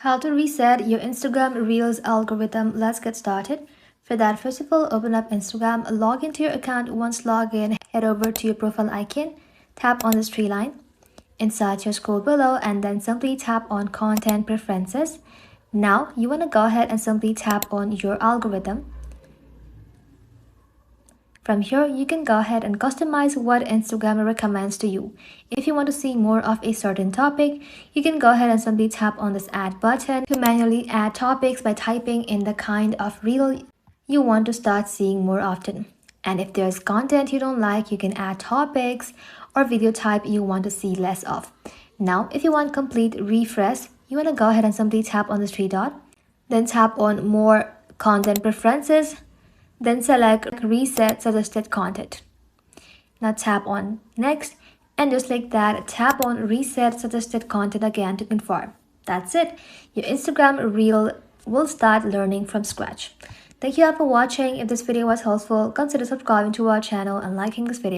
How to reset your Instagram Reels algorithm. Let's get started. For that, first of all, open up Instagram, log into your account. Once logged in, head over to your profile icon, tap on this 3 line, insert your scroll below, and then simply tap on content preferences. Now, you want to go ahead and simply tap on your algorithm. From here, you can go ahead and customize what Instagram recommends to you. If you want to see more of a certain topic, you can go ahead and simply tap on this add button to manually add topics by typing in the kind of reel you want to start seeing more often. And if there's content you don't like, you can add topics or video type you want to see less of. Now, if you want complete refresh, you want to go ahead and simply tap on this 3 dot, then tap on more content preferences, then select reset suggested content. Now tap on next, and just like that, tap on reset suggested content again to confirm. That's it. Your Instagram reel will start learning from scratch. Thank you all for watching. If this video was helpful, consider subscribing to our channel and liking this video.